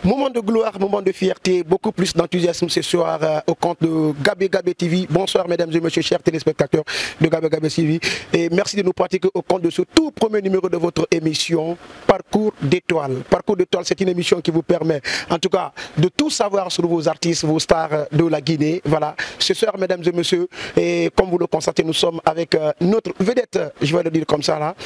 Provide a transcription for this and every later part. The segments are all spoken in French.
Moment de gloire, moment de fierté, beaucoup plus d'enthousiasme ce soir au compte de Gabé Gabé TV. Bonsoir mesdames et messieurs, chers téléspectateurs de Gabé Gabé TV. Et merci de nous pratiquer au compte de ce tout premier numéro de votre émission Parcours d'étoiles. Parcours d'étoiles, c'est une émission qui vous permet en tout cas de tout savoir sur vos artistes, vos stars de la Guinée. Voilà, ce soir mesdames et messieurs, et comme vous le constatez, nous sommes avec notre vedette, je vais le dire comme ça là,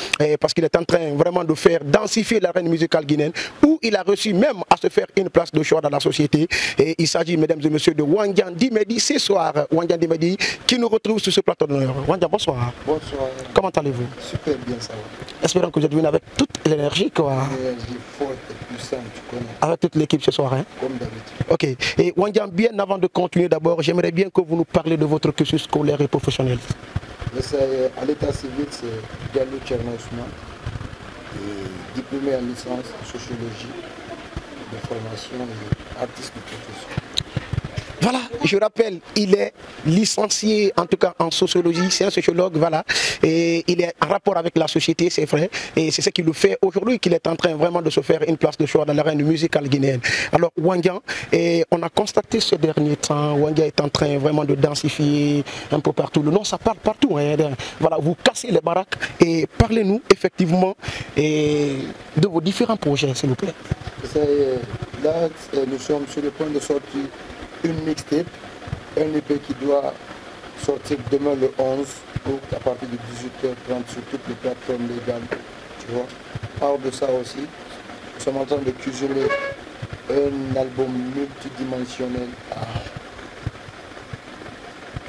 parce qu'il est en train vraiment de faire densifier l'arène musicale guinéenne, où il a reçu même à se faire une place de choix dans la société. Et il s'agit, mesdames et messieurs, de Wandian Dimedi ce soir. Wandian Dimedi qui nous retrouve sur ce plateau d'honneur. Wandian, bonsoir. Bonsoir. Comment allez-vous? Super bien, ça va. Espérons que vous êtes venu avec toute l'énergie, quoi. L'énergie forte et puissante, tu connais. Avec toute l'équipe ce soir, hein? Comme d'habitude. Ok. Et Wandian, bien avant de continuer d'abord, j'aimerais bien que vous nous parlez de votre cursus scolaire et professionnel. À l'état civil, c'est Diallo Tcherno Ousmane, diplômé en licence en sociologie de formation et artiste de profession. Voilà, je rappelle, il est licencié en tout cas en sociologie, c'est un sociologue, voilà, et il est en rapport avec la société, c'est vrai, et c'est ce qui le fait aujourd'hui qu'il est en train vraiment de se faire une place de choix dans l'arène musicale guinéenne. Alors Wandian, on a constaté ces derniers temps, Wandian est en train vraiment de densifier un peu partout, le nom ça parle partout, hein, voilà, vous cassez les baraques et parlez-nous effectivement de vos différents projets s'il vous plaît. Là, nous sommes sur le point de sortir une mixtape, un EP qui doit sortir demain le 11 août à partir de 18h30 sur toutes les plateformes légales, tu vois. Hors de ça aussi, nous sommes en train de cuisiner un album multidimensionnel,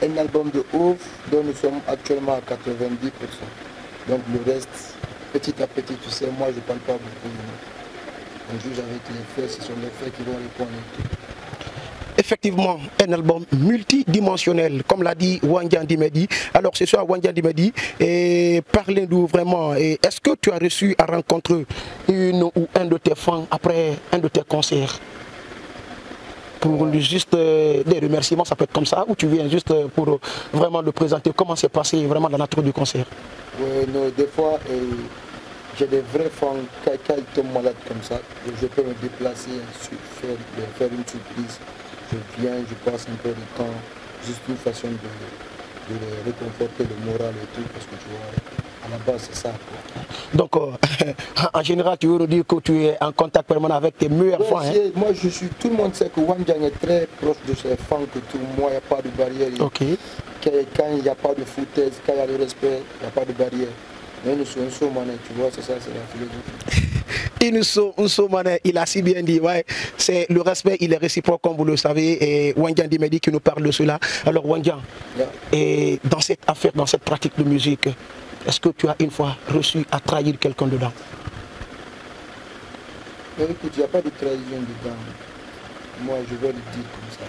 un album de ouf dont nous sommes actuellement à 90%. Donc le reste, petit à petit, tu sais, moi je ne parle pas beaucoup. On juge avec les faits, ce sont les faits qui vont répondre et tout. Effectivement, un album multidimensionnel, comme l'a dit Wandian Dimedi. Alors ce soir, Wandian Dimedi, parlez-nous vraiment. Est-ce que tu as reçu à rencontrer une ou un de tes fans après un de tes concerts? Pour lui juste des remerciements, ça peut être comme ça, ou tu viens juste pour vraiment le présenter, comment s'est passé vraiment la nature du concert? Oui, non, des fois, j'ai des vrais fans, quand ils tombent malades comme ça, je peux me déplacer, faire une surprise. Je viens, je passe un peu de temps, juste une façon de réconforter le moral et tout, parce que tu vois, à la base c'est ça. Quoi. Donc, en général, tu veux nous dire que tu es en contact permanent avec tes meilleurs fans, hein? Moi, tout le monde sait que Wandian est très proche de ses fans, que tout moi, il n'y a pas de barrière. Okay. Quand il n'y a pas de foutaise, quand il y a le respect, il n'y a pas de barrière. Mais nous sommes tu vois, c'est ça, c'est la philosophie. Il a si bien dit, ouais, c'est le respect, il est réciproque comme vous le savez, et Wandian Dimedi qui nous parle de cela. Alors Wandian, et dans cette affaire, dans cette pratique de musique, est-ce que tu as une fois reçu à trahir quelqu'un dedans? Mais écoute, il n'y a pas de trahison dedans. Moi, je vais le dire comme ça.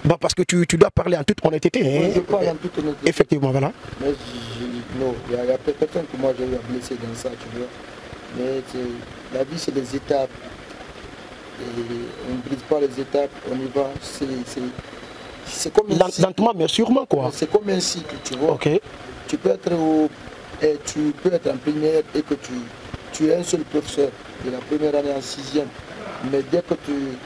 Bon, parce que tu dois parler en toute honnêteté. Moi, hein? je parle en toute honnêteté. Effectivement, voilà. Mais non, il y a personne que moi j'ai eu à blesser dans ça, tu vois. Mais la vie, c'est des étapes. Et on ne brise pas les étapes, on y va. C'est comme un cycle. Lentement, mais sûrement, quoi. C'est comme un cycle, tu vois. Okay. Tu peux être en première et que tu es un seul professeur de la première année en 6e. Mais dès que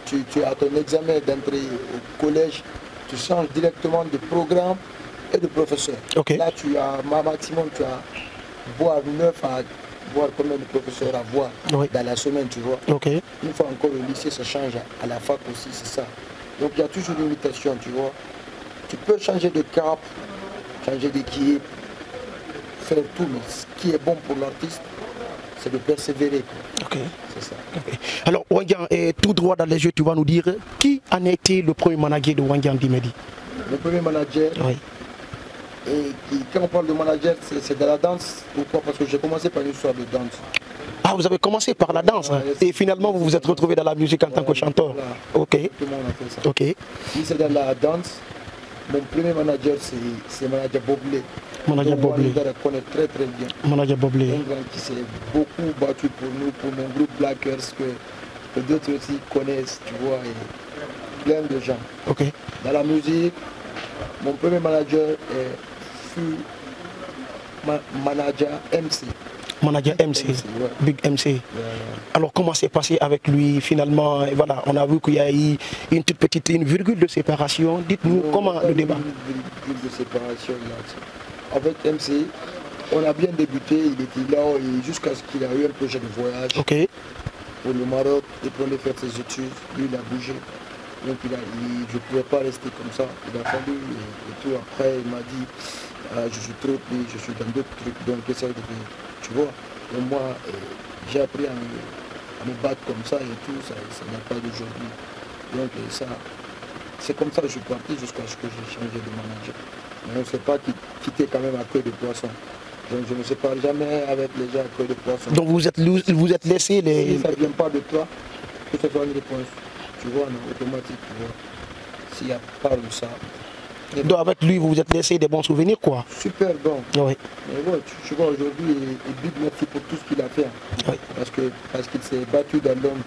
tu as ton examen d'entrée au collège, tu changes directement de programme et de professeur. Okay. Là, tu as maximum, tu as voire 9 à voir combien de professeurs à voir dans la semaine, tu vois. Okay. Une fois encore au lycée, ça change, à la fac aussi, c'est ça. Donc il y a toujours une limitation, tu vois. Tu peux changer de cap, changer d'équipe, faire tout, mais ce qui est bon pour l'artiste, c'est de persévérer. Okay. C'est ça. Okay. Alors Wandian, tout droit dans les yeux, tu vas nous dire qui en a été le premier manager de Wandian Dimedi? Le premier manager, oui. Et quand on parle de manager, c'est de la danse. Pourquoi? Parce que j'ai commencé par une histoire de danse. Ah, vous avez commencé par la danse, hein? Et finalement vous vous êtes retrouvé dans la musique en tant que chanteur. Voilà. Ok. Tout le monde a fait ça. Ok. Si c'est dans la danse, mon premier manager c'est manager Boblé. Manager Boblé. Je connais très très bien. Manager Boblé. Un grand qui s'est beaucoup battu pour nous, pour mon groupe Blackers, que d'autres aussi connaissent, tu vois, et plein de gens. Ok. Dans la musique, mon premier manager fut manager MC. Manager MC, Big MC. Alors comment c'est passé avec lui finalement? Et voilà, on a vu qu'il y a eu une toute petite virgule de séparation. Dites-nous comment le débat. Une virgule de séparation là. Avec MC, on a bien débuté, il était là jusqu'à ce qu'il a eu un projet de voyage pour le Maroc, et pour aller faire ses études. Lui il a bougé. Donc je ne pouvais pas rester comme ça. Il a fallu et tout. Après il m'a dit je suis trop pris, je suis dans d'autres trucs, donc essaye de faire. Tu vois. Et moi j'ai appris à me battre comme ça et tout, ça n'a pas d'aujourd'hui. Donc ça, c'est comme ça que je suis parti jusqu'à ce que j'ai changé de manager. Mais on ne sait pas quitter quand même à queue de poisson. Donc je ne sais pas jamais avec les gens à queue de poisson. Donc vous êtes laissé les... Si ça ne vient pas de toi, que ce soit une réponse, tu vois, non, automatique, tu vois. S'il n'y a pas de ça. Donc avec lui, vous vous êtes laissé des bons souvenirs, quoi. Super bon. Oui. Mais ouais, tu vois, aujourd'hui, et big merci pour tout ce qu'il a fait. Oui. Parce qu'il s'est battu dans l'homme.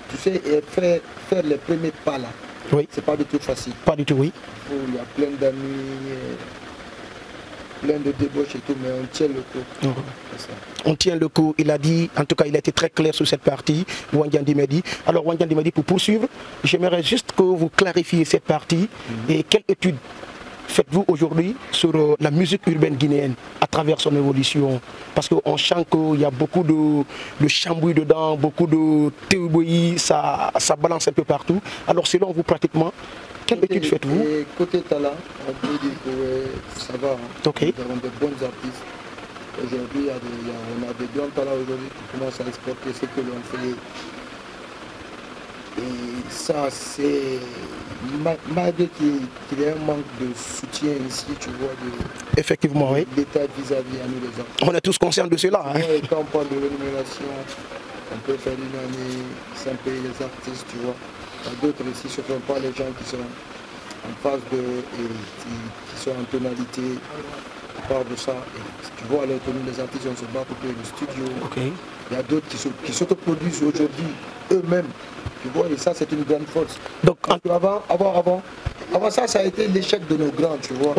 Tu sais, et faire les premiers pas là, oui. C'est pas du tout facile. Pas du tout, oui. Il y a plein d'amis, plein de débauches et tout, mais on tient le coup. On tient le coup, il a dit, en tout cas il a été très clair sur cette partie, Wandian Dimedi. Alors Wandian Dimedi, pour poursuivre, j'aimerais juste que vous clarifiez cette partie et quelle étude faites-vous aujourd'hui sur la musique urbaine guinéenne à travers son évolution? Parce qu'on sent qu'il y a beaucoup de chambouis dedans, beaucoup de théoboïs, ça balance un peu partout. Alors selon vous pratiquement, quelle étude faites-vous? Côté talent, on peut dire que ça va. Nous avons de bons artistes. Aujourd'hui, on a des grands talents aujourd'hui qui commencent à exporter ce que l'on fait. Et ça, c'est malgré qu'il y ait un manque de soutien ici, tu vois, effectivement, oui. L'État vis-à-vis à nous les artistes. On est tous conscients de cela. Hein. Ouais, quand on parle de rémunération, on peut faire une année sans payer les artistes, tu vois. D'autres ici, ce ne sont pas les gens qui sont en phase qui sont en tonalité. On parle de ça. Et, tu vois, alors que nous, les artistes, on se bat pour payer le studio. Il y a d'autres qui s'autoproduisent aujourd'hui eux-mêmes. Tu vois, et ça, c'est une grande force. Donc, avant ça, ça a été l'échec de nos grands, tu vois.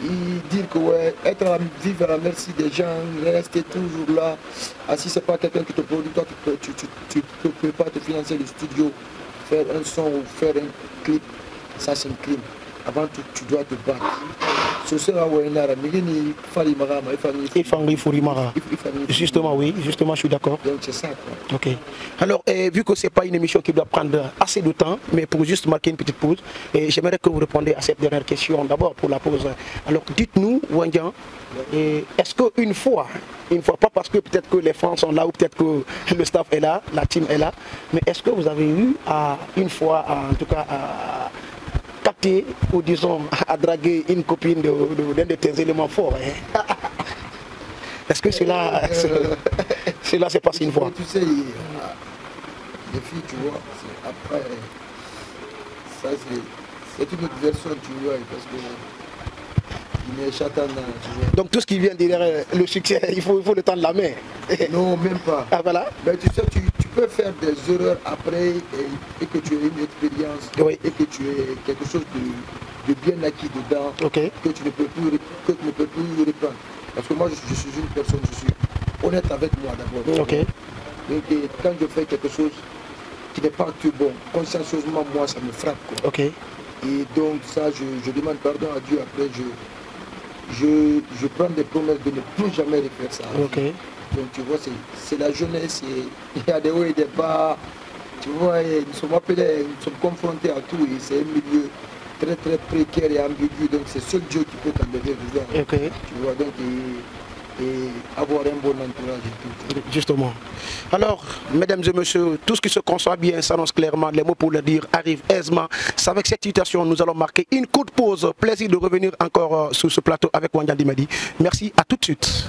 Ils disent que vivre à la merci des gens, rester toujours là. Si ce n'est pas quelqu'un qui te produit, toi, tu ne peux pas te financer le studio, faire un son ou faire un clip. Ça, c'est un crime. Avant tout, tu dois te battre. Justement, oui, justement, je suis d'accord. Donc c'est ça, quoi. Ok. Alors, vu que ce n'est pas une émission qui doit prendre assez de temps, mais pour juste marquer une petite pause, j'aimerais que vous répondiez à cette dernière question d'abord pour la pause. Alors, dites-nous, Wandian, est-ce qu'une fois, pas parce que peut-être que les fans sont là ou peut-être que le staff est là, la team est là, mais est-ce que vous avez eu une fois, en tout cas, capter ou disons à draguer une copine d'un de tes éléments forts? Est-ce que cela s'est passé une fois? Tu sais, les filles, tu vois, après, ça c'est une autre version, tu vois, parce que il est chatan, tu vois. Donc tout ce qui vient derrière le succès, il faut le tendre la main. Non, même pas. Ah voilà. Mais tu sais, tu peux faire des erreurs après et que tu aies une expérience, et que tu aies quelque chose de bien acquis dedans, que tu ne peux plus reprendre. Parce que moi, je suis une personne, je suis honnête avec moi d'abord. Donc quand je fais quelque chose qui n'est pas tout bon, consciencieusement, moi, ça me frappe, quoi. Et donc ça, je demande pardon à Dieu. Après, je prends des promesses de ne plus jamais refaire ça. Donc tu vois, c'est la jeunesse, il y a des hauts et des bas. Tu vois, nous sommes appelés, nous sommes confrontés à tout. Et c'est un milieu très très précaire et ambigu. Donc c'est seul Dieu qui peut t'enlever dedans. Tu vois, donc et avoir un bon entourage et tout. Justement. Alors, mesdames et messieurs, tout ce qui se conçoit bien s'annonce clairement, les mots pour le dire arrivent aisément. C'est avec cette situation nous allons marquer une courte pause. Plaisir de revenir encore sur ce plateau avec Wandian Dimedi. Merci, à tout de suite.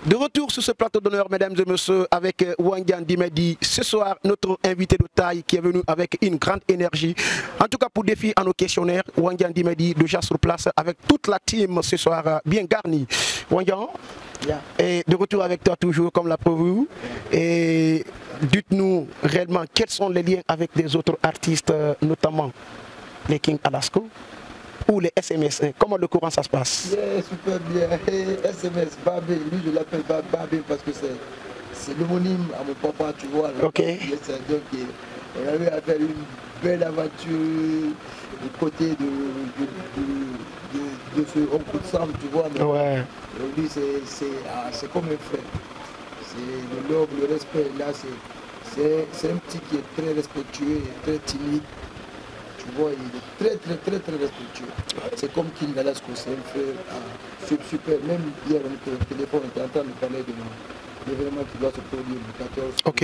De retour sur ce plateau d'honneur, mesdames et messieurs, avec Wandian Dimedi. Ce soir, notre invité de taille qui est venu avec une grande énergie. En tout cas, pour défier à nos questionnaires, Wandian Dimedi déjà sur place avec toute la team ce soir bien garnie. Wandian, et de retour avec toi toujours comme l'a prévu. Et dites-nous réellement quels sont les liens avec les autres artistes, notamment les King Alasco ou les SMS. Comment le courant ça se passe? Yeah, super bien. SMS, Babé, lui je l'appelle Babé parce que c'est l'homonyme à mon papa, tu vois. Là. Ok. Donc, on a eu à faire une belle aventure du côté de ce oncle Sam, tu vois. Mais Ouais. lui, c'est comme un frère. C'est le love, le respect. Là, c'est un petit qui est très respectueux et très timide. Tu vois, il est très respectueux. C'est comme King Galasco, c'est un frère super. Même hier, on était au téléphone, on était en train de parler de l'événement qui doit se produire le 14. Ok.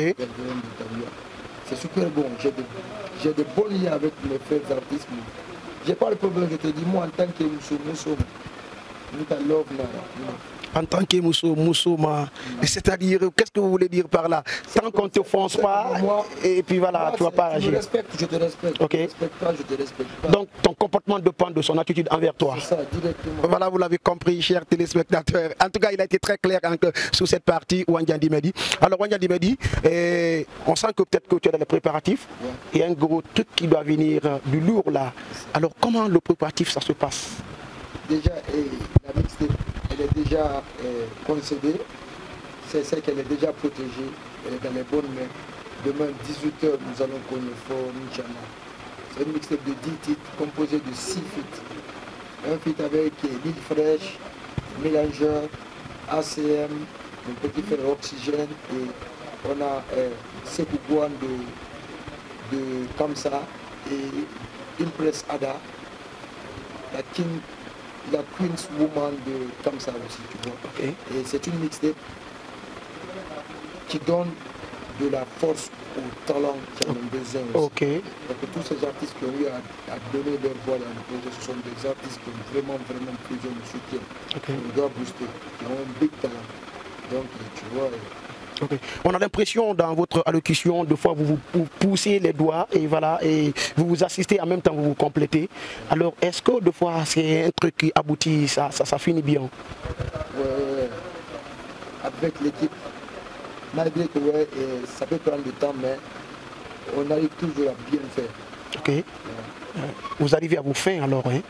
C'est super bon. J'ai de bons liens avec mes frères artistes. J'ai pas le problème, je te dis, moi en tant que Mousso, en tant que Moussouma, c'est-à-dire, qu'est-ce que vous voulez dire par là? Tant qu'on ne te fonce pas, et puis voilà, tu ne vas pas agir. Je te respecte, je te respecte. Okay. Je ne respecte pas, je te respecte pas. Donc ton comportement dépend de son attitude envers toi. C'est ça, directement. Voilà, vous l'avez compris, chers téléspectateurs. En tout cas, il a été très clair sur cette partie, Wandian Medi. Alors, Wandian Medi, on sent que peut-être que tu es dans les préparatifs. Ouais. Il y a un gros truc qui doit venir du lourd là. Alors, comment le préparatif, ça se passe? Déjà, la mixtape, elle est déjà concédée. C'est celle qu'elle est déjà protégée. Elle est dans les bonnes mains. Demain, 18h, nous allons connaître fort, Inch'Allah. C'est une mixtape de 10 titres composée de 6 feats. Un feat avec Lille Fraîche, Mélangeur, ACM, le petit frère Oxygène, et on a Sekou Gouan de Kamsa et Impress Ada, la Queen's Woman de Kamsa aussi, tu vois. Okay. Et c'est une mixtape qui donne de la force au talent qui en ont besoin aussi. Okay. Donc tous ces artistes qui ont eu à donner leur voix dans le projet, ce sont des artistes qui ont vraiment besoin de soutien. Okay. On doit booster, qui ont un big talent. Donc tu vois. Okay. On a l'impression dans votre allocution, de fois vous poussez les doigts et voilà, et vous vous assistez en même temps, vous vous complétez. Alors est-ce que de fois c'est un truc qui aboutit, ça finit bien? Ouais, avec l'équipe, malgré que ouais, ça peut prendre du temps, mais on arrive toujours à bien faire. Ok. Ouais. Vous arrivez à vous faire alors, hein?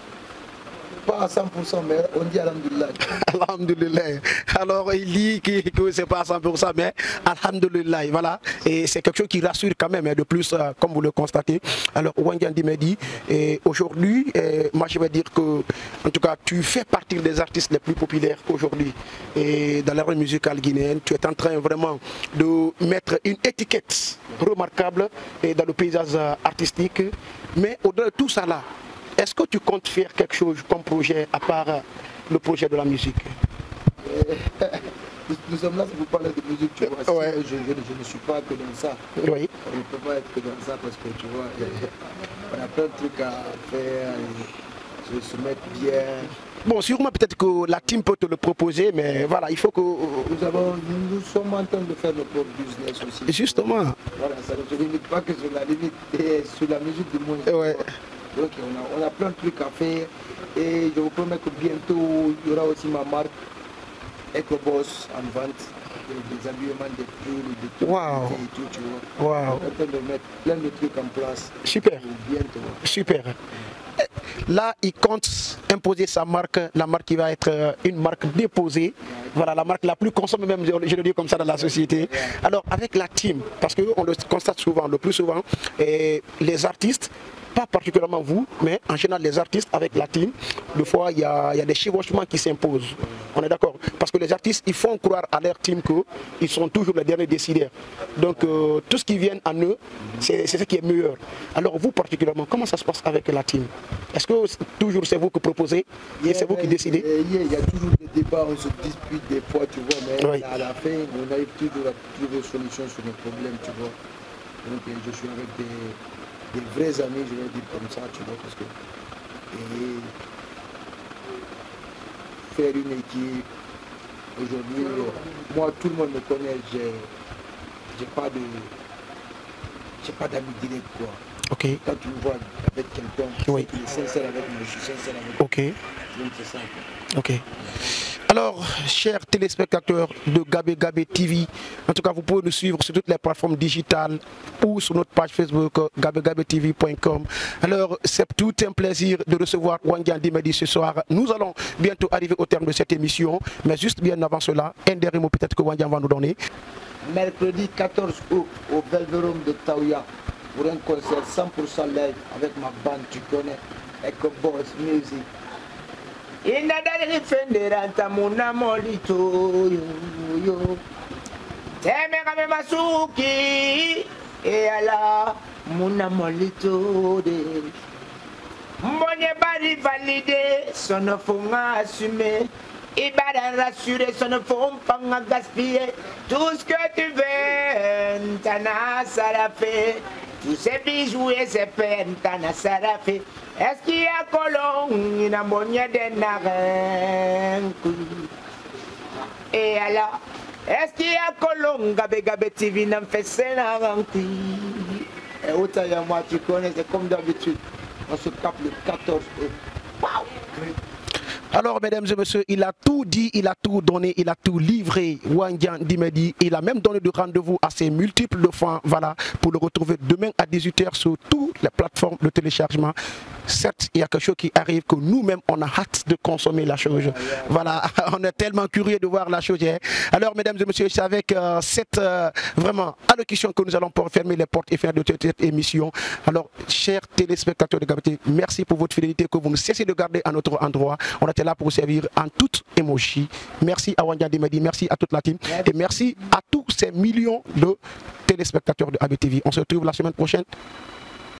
Pas à 100%, mais on dit Alhamdulillah. Alhamdulillah. Alors il dit que c'est pas à 100%, mais Alhamdulillah. Voilà. Et c'est quelque chose qui rassure quand même, de plus, comme vous le constatez. Alors, Wandian Medi, aujourd'hui, moi je vais dire que, en tout cas, tu fais partie des artistes les plus populaires aujourd'hui. Et dans l'ère musicale guinéenne, tu es en train vraiment de mettre une étiquette remarquable dans le paysage artistique. Mais au-delà de tout ça là, est-ce que tu comptes faire quelque chose comme projet à part le projet de la musique? Nous sommes là pour parler de musique, tu vois. Ouais. Je ne suis pas que dans ça. Oui. On ne peut pas être que dans ça parce que tu vois, on a plein de trucs à faire, se mettre bien. Bon, sûrement peut-être que la team peut te le proposer, mais voilà, il faut que... Nous sommes en train de faire notre propre business aussi. Justement. Voilà, ça ne se limite pas que sur la limite et sur la musique du monde. Ouais. Donc on a plein de trucs à faire et je vous promets que bientôt il y aura aussi ma marque EcoBoss en vente, des habillements, des pulls, des trucs et tout, tu vois. Wow. On est en train de mettre plein de trucs en place. Super. Bientôt. Super. Là, il compte imposer sa marque, la marque qui va être une marque déposée. Voilà, la marque la plus consommée même, je le dis comme ça, dans la société. Alors, avec la team, parce qu'on le constate souvent, le plus souvent, les artistes, pas particulièrement vous, mais en général les artistes avec la team, des fois il y a des chevauchements qui s'imposent. On est d'accord? Parce que les artistes, ils font croire à leur team qu'ils sont toujours les derniers décideurs. Donc tout ce qui vient en eux, c'est ce qui est meilleur. Alors vous particulièrement, comment ça se passe avec la team? Est-ce que toujours c'est vous qui proposez et c'est vous qui décidez? Il y a toujours des débats, on se dispute des fois, tu vois, mais à la fin, on arrive toujours à trouver des solutions sur nos problèmes, tu vois. Donc je suis avec des vrais amis, je vais dire comme ça, tu vois, parce que faire une équipe, aujourd'hui, moi tout le monde me connaît, j'ai pas d'amis directs, quoi. Okay. Quand tu me vois avec quelqu'un qui est sincère avec moi, je suis sincère avec moi. Ok. Donc c'est ça, quoi. Ok. Alors, chers téléspectateurs de Gabé Gabé TV, en tout cas, vous pouvez nous suivre sur toutes les plateformes digitales ou sur notre page Facebook gabegabetv.com. Alors, c'est tout un plaisir de recevoir Wandian Dimedi ce soir. Nous allons bientôt arriver au terme de cette émission, mais juste bien avant cela, un dernier mot peut-être que Wandian va nous donner. Mercredi 14 août au Velverum de Taouya pour un concert 100% live avec ma bande, tu connais, Echo Boss Music. Inadari fenderanta muna molito yo teme kame masuki e ala muna molito de mbonye bari validé son fonga assumé et bada rassuré son fond pas gaspiller tout ce que tu veux tana sarafé tous ces bijoux et ces peines tana sarafé. Est-ce qu'il y a colon, il a monnaie de narren. Et alors, est-ce qu'il y a colon, Gabé Gabé TV n'a fait sénaranti. Et autant y a moi, tu connais, c'est comme d'habitude. On se capte le 14 août. Wow. Alors, mesdames et messieurs, il a tout dit, il a tout donné, il a tout livré. Wandian Dimedi, il a même donné de rendez-vous à ses multiples fans, voilà, pour le retrouver demain à 18h sur toutes les plateformes de téléchargement. Certes, il y a quelque chose qui arrive que nous-mêmes, on a hâte de consommer la chose. Voilà, on est tellement curieux de voir la chose. Alors, mesdames et messieurs, c'est avec cette vraiment allocution que nous allons pouvoir fermer les portes et faire de cette émission. Alors, chers téléspectateurs de Gabé, merci pour votre fidélité que vous ne cessez de garder à notre endroit. On était là pour vous servir en toute émotion. Merci à Wandian Dimedi, merci à toute la team et merci à tous ces millions de téléspectateurs de Gabé TV. On se retrouve la semaine prochaine.